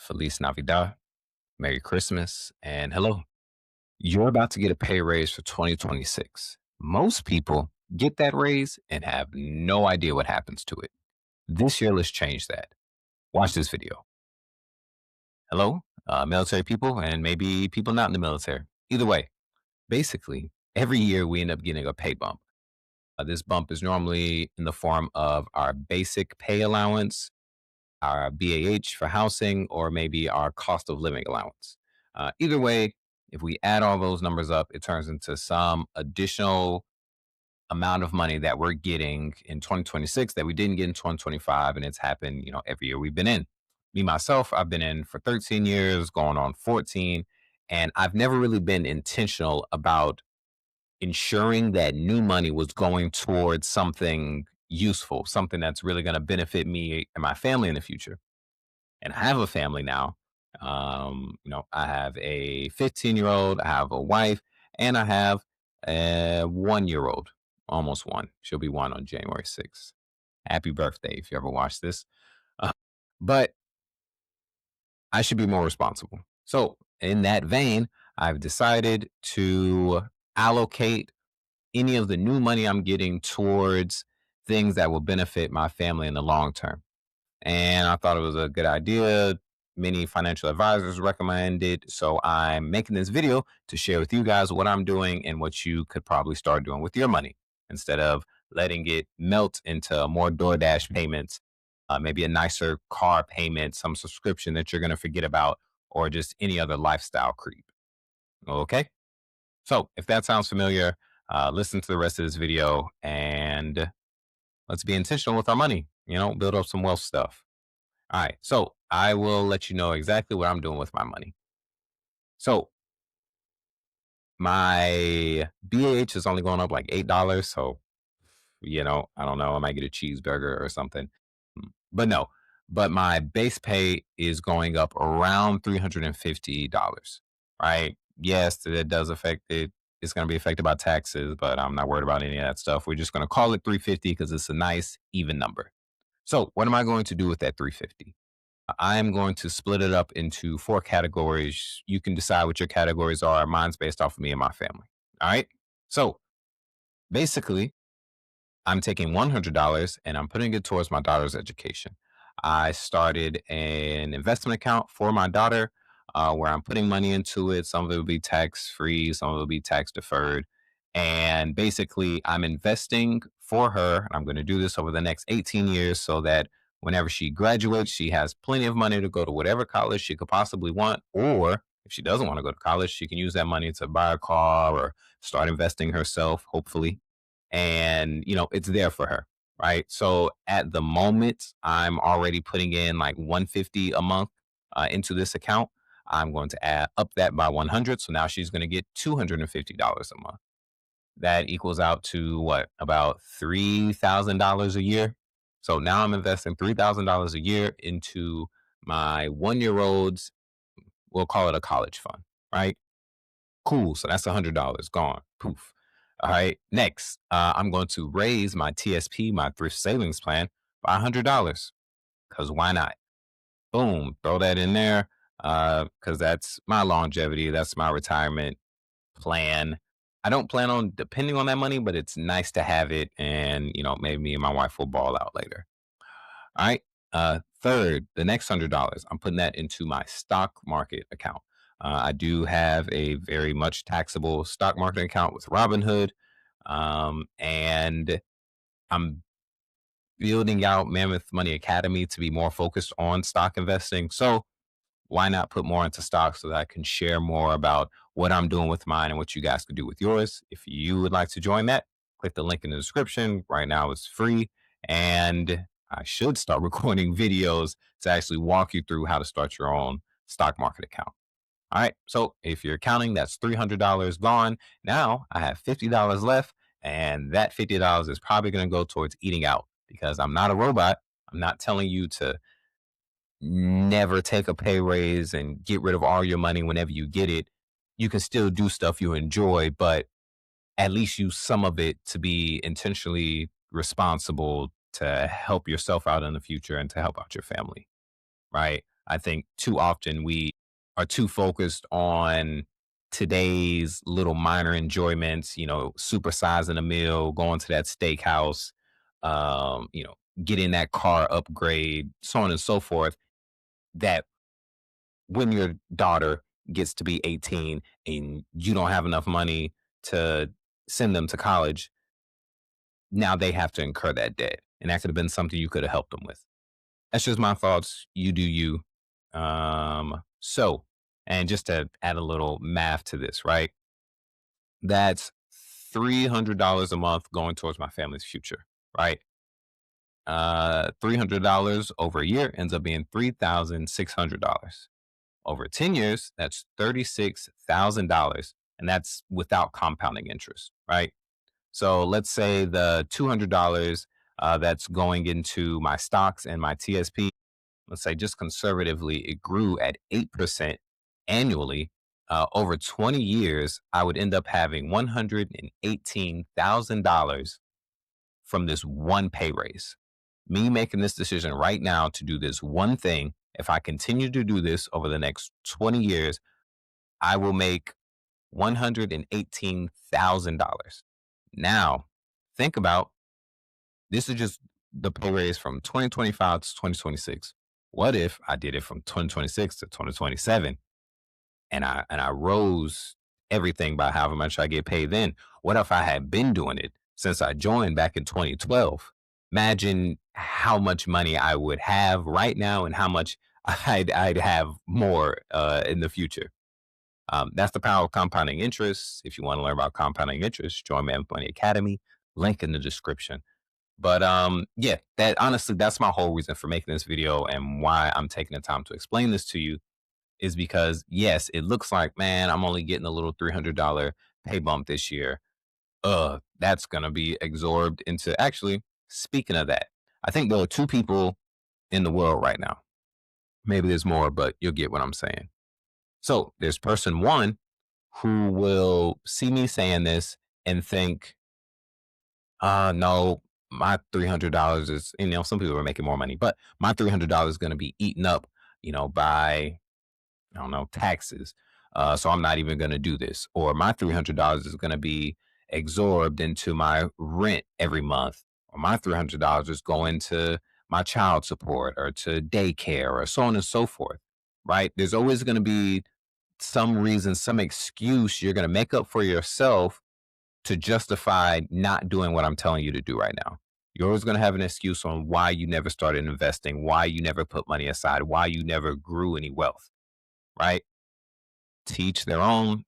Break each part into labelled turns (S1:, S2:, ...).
S1: Feliz Navidad, Merry Christmas, and hello. You're about to get a pay raise for 2026. Most people get that raise and have no idea what happens to it. This year, let's change that. Watch this video. Hello, military people, and maybe people not in the military. Either way, basically, every year we end up getting a pay bump. This bump is normally in the form of our basic pay allowance, our BAH for housing, or maybe our cost of living allowance. Either way, if we add all those numbers up, it turns into some additional amount of money that we're getting in 2026 that we didn't get in 2025. And it's happened, every year we've been in. Me, myself, I've been in for 13 years, going on 14. And I've never really been intentional about ensuring that new money was going towards something useful, something that's really going to benefit me and my family in the future. And I have a family now. I have a 15-year-old, I have a wife, and I have a 1 year old, almost one. She'll be one on January 6th. Happy birthday if you ever watch this. Uh, but I should be more responsible. So, in that vein, I've decided to allocate any of the new money I'm getting towards things that will benefit my family in the long term. And I thought it was a good idea. Many financial advisors recommend it. So I'm making this video to share with you guys what I'm doing and what you could probably start doing with your money instead of letting it melt into more DoorDash payments, maybe a nicer car payment, some subscription that you're going to forget about, or just any other lifestyle creep. Okay. So if that sounds familiar, listen to the rest of this video and let's be intentional with our money, build up some wealth stuff. All right. So I will let you know exactly what I'm doing with my money. So my BAH is only going up like $8. So, I don't know. I might get a cheeseburger or something. But no, but my base pay is going up around $350. Right. Yes, that does affect it. It's going to be affected by taxes, but I'm not worried about any of that stuff. We're just going to call it 350 because it's a nice even number. So what am I going to do with that 350? I am going to split it up into four categories. You can decide what your categories are. Mine's based off of me and my family. All right. So basically, I'm taking $100 and I'm putting it towards my daughter's education. I started an investment account for my daughter where I'm putting money into it. Some of it will be tax free, some of it will be tax deferred. And basically, I'm investing for her. And I'm going to do this over the next 18 years so that whenever she graduates, she has plenty of money to go to whatever college she could possibly want. Or if she doesn't want to go to college, she can use that money to buy a car or start investing herself, hopefully. And, it's there for her. Right. So at the moment, I'm already putting in like 150 a month into this account. I'm going to add up that by 100. So now she's going to get $250 a month. That equals out to what, about $3,000 a year. So now I'm investing $3,000 a year into my 1 year old's, we'll call it a college fund, right? Cool. So that's $100 gone. Poof. All right. Next, I'm going to raise my TSP, my thrift savings plan, by $100 because why not? Boom. Throw that in there because that's my longevity. That's my retirement plan. I don't plan on depending on that money, but it's nice to have it. And, maybe me and my wife will ball out later. All right. Third, the next $100, I'm putting that into my stock market account. I do have a very much taxable stock market account with Robinhood, and I'm building out Mammoth Money Academy to be more focused on stock investing. So why not put more into stock so that I can share more about what I'm doing with mine and what you guys could do with yours? If you would like to join that, click the link in the description. Right now it's free. And I should start recording videos to actually walk you through how to start your own stock market account. All right. So if you're counting, that's $300 gone. Now I have $50 left, and that $50 is probably going to go towards eating out because I'm not a robot. I'm not telling you to never take a pay raise and get rid of all your money whenever you get it. You can still do stuff you enjoy, but at least use some of it to be intentionally responsible to help yourself out in the future and to help out your family. Right. I think too often we are too focused on today's little minor enjoyments, supersizing a meal, going to that steakhouse, getting that car upgrade, so on and so forth, that when your daughter gets to be 18 and you don't have enough money to send them to college, now they have to incur that debt. And that could have been something you could have helped them with. That's just my thoughts. You do you. So, and just to add a little math to this, right? That's $300 a month going towards my family's future, right? $300 over a year ends up being $3,600. Over 10 years, that's $36,000. And that's without compounding interest, right? So let's say the $200 that's going into my stocks and my TSP, let's say just conservatively, it grew at 8% annually. Over 20 years, I would end up having $118,000 from this one pay raise. Me making this decision right now to do this one thing, if I continue to do this over the next 20 years, I will make $118,000. Now, think about this is just the pay raise from 2025 to 2026. What if I did it from 2026 to 2027 and I rose everything by however much I get paid then? What if I had been doing it since I joined back in 2012? Imagine how much money I would have right now and how much I'd have more in the future. That's the power of compounding interest. If you want to learn about compounding interest, join Mammoth Money Academy. Link in the description. But yeah, that honestly, that's my whole reason for making this video and why I'm taking the time to explain this to you is because yes, it looks like, man, I'm only getting a little $300 pay bump this year. That's gonna be absorbed into. Actually, speaking of that, I think there are two people in the world right now. Maybe there's more, but you'll get what I'm saying. So there's person one who will see me saying this and think, no, my $300 is, some people are making more money, but my $300 is going to be eaten up, by, I don't know, taxes. So I'm not even going to do this. Or my $300 is going to be absorbed into my rent every month. Or my $300 is going to my child support or to daycare or so on and so forth. Right. There's always going to be some reason, some excuse you're going to make up for yourself to justify not doing what I'm telling you to do right now. You're always going to have an excuse on why you never started investing, why you never put money aside, why you never grew any wealth, right? Teach their own.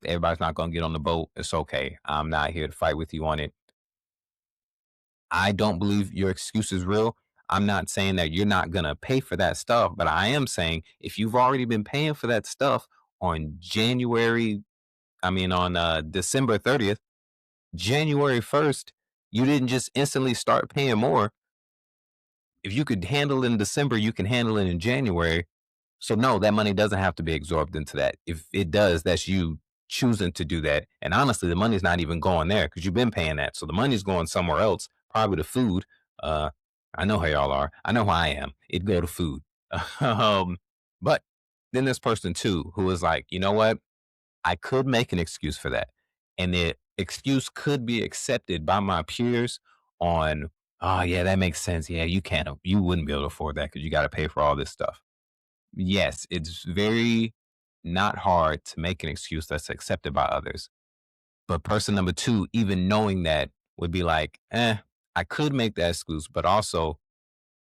S1: Everybody's not going to get on the boat. It's okay. I'm not here to fight with you on it. I don't believe your excuse is real. I'm not saying that you're not going to pay for that stuff, but I am saying if you've already been paying for that stuff on December 30th, January 1st, you didn't just instantly start paying more. If you could handle it in December, you can handle it in January. So no, that money doesn't have to be absorbed into that. If it does, that's you choosing to do that. And honestly, the money's not even going there because you've been paying that. So the money's going somewhere else, probably to food. I know how y'all are. I know how I am. It'd go to food. But then this person too, who is like, you know what? I could make an excuse for that. And the excuse could be accepted by my peers on, oh, yeah, that makes sense. Yeah, you wouldn't be able to afford that because you got to pay for all this stuff. Yes, it's very not hard to make an excuse that's accepted by others. But person number two, even knowing that, would be like, I could make that excuse, but also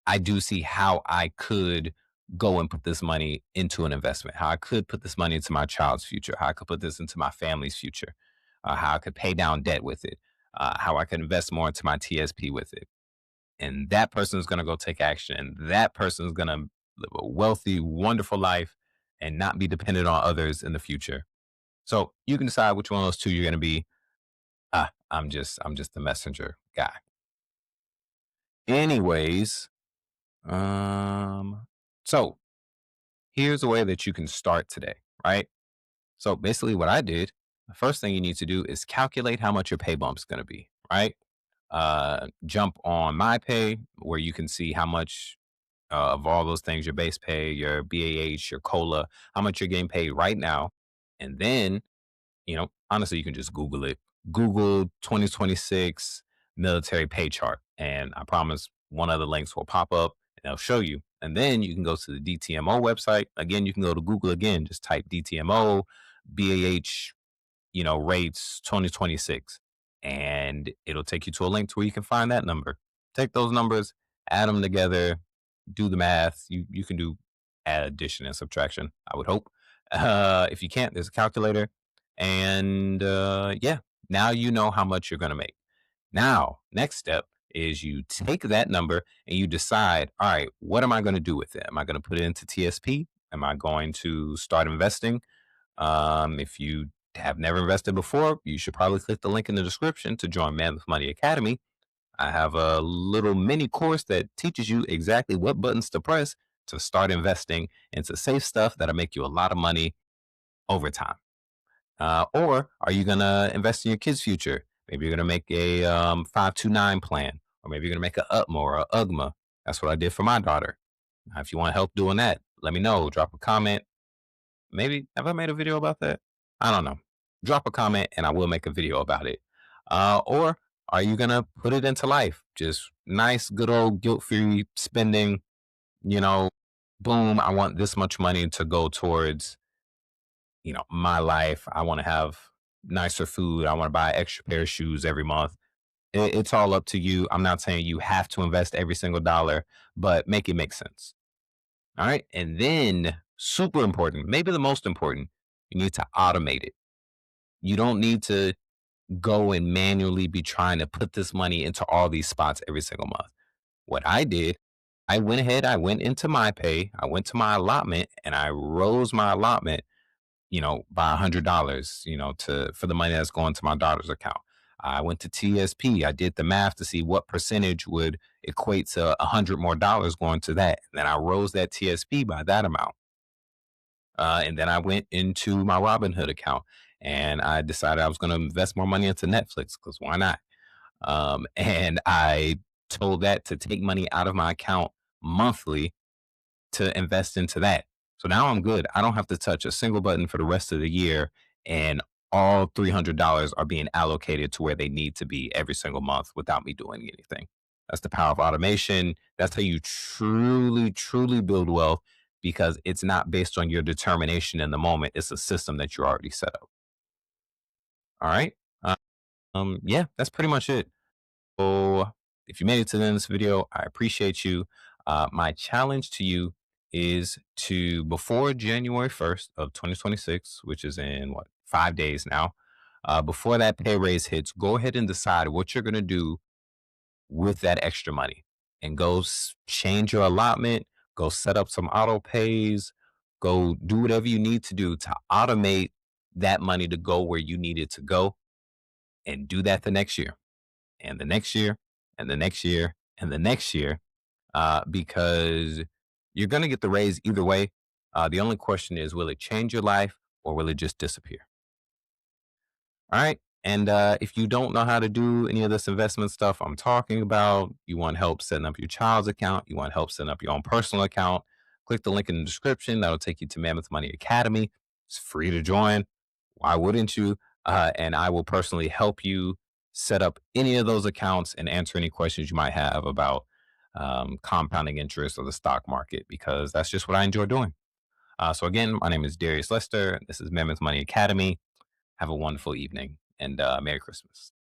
S1: I do see how I could go and put this money into an investment, how I could put this money into my child's future, how I could put this into my family's future, how I could pay down debt with it, how I could invest more into my TSP with it. And that person is going to go take action. And that person is going to live a wealthy, wonderful life and not be dependent on others in the future. So you can decide which one of those two you're going to be. I'm just the messenger guy. Anyways, so here's a way that you can start today, right? So basically, what I did, the first thing you need to do is calculate how much your pay bump's going to be, right? Jump on my pay where you can see how much of all those things, your base pay, your BAH, your COLA, how much you're getting paid right now. And then, honestly, you can just Google it. Google 2026 military pay chart. And I promise one of the links will pop up and they'll show you. And then you can go to the DTMO website. Again, you can go to Google again, just type DTMO, BAH, rates 2026. And it'll take you to a link to where you can find that number. Take those numbers, add them together, do the math. You can do addition and subtraction, I would hope. If you can't, there's a calculator. And yeah, now you know how much you're going to make. Now, next step is you take that number and you decide, all right, what am I going to do with it? Am I going to put it into TSP? Am I going to start investing? If you have never invested before, you should probably click the link in the description to join Mammoth Money Academy. I have a little mini course that teaches you exactly what buttons to press to start investing into safe stuff that'll make you a lot of money over time. Or are you going to invest in your kids' future? Maybe you're going to make a 529 plan, or maybe you're going to make a UTMA or a UGMA. That's what I did for my daughter. If you want help doing that, let me know. Drop a comment. Maybe have I made a video about that? I don't know. Drop a comment and I will make a video about it. Or are you gonna put it into life? Just nice, good old guilt-free spending, you know, boom, I want this much money to go towards, my life. I want to have nicer food. I want to buy an extra pair of shoes every month. It's all up to you. I'm not saying you have to invest every single dollar, but make it make sense. All right. And then, super important, maybe the most important, you need to automate it. You don't need to go and manually be trying to put this money into all these spots every single month. What I did, I went ahead, I went into my pay, I went to my allotment, and I rose my allotment, by $100, for the money that's going to my daughter's account. I went to TSP. I did the math to see what percentage would equate to $100 more going to that. And then I rose that TSP by that amount. And then I went into my Robinhood account and I decided I was going to invest more money into Netflix because why not? And I told that to take money out of my account monthly to invest into that. So now I'm good. I don't have to touch a single button for the rest of the year. And all $300 are being allocated to where they need to be every single month without me doing anything. That's the power of automation. That's how you truly, truly build wealth because it's not based on your determination in the moment. It's a system that you already set up. All right. Yeah, that's pretty much it. So if you made it to the end of this video, I appreciate you. My challenge to you is to, before January 1st of 2026, which is in 5 days now, before that pay raise hits, go ahead and decide what you're going to do with that extra money and go change your allotment, go set up some auto pays, go do whatever you need to do to automate that money to go where you need it to go and do that the next year and the next year and the next year and the next year because you're going to get the raise either way. The only question is, will it change your life or will it just disappear? All right. And if you don't know how to do any of this investment stuff I'm talking about, you want help setting up your child's account, you want help setting up your own personal account, click the link in the description. That'll take you to Mammoth Money Academy. It's free to join. Why wouldn't you? And I will personally help you set up any of those accounts and answer any questions you might have about compounding interest or the stock market, because that's just what I enjoy doing. So again, my name is Darius Lester. This is Mammoth Money Academy. Have a wonderful evening and Merry Christmas.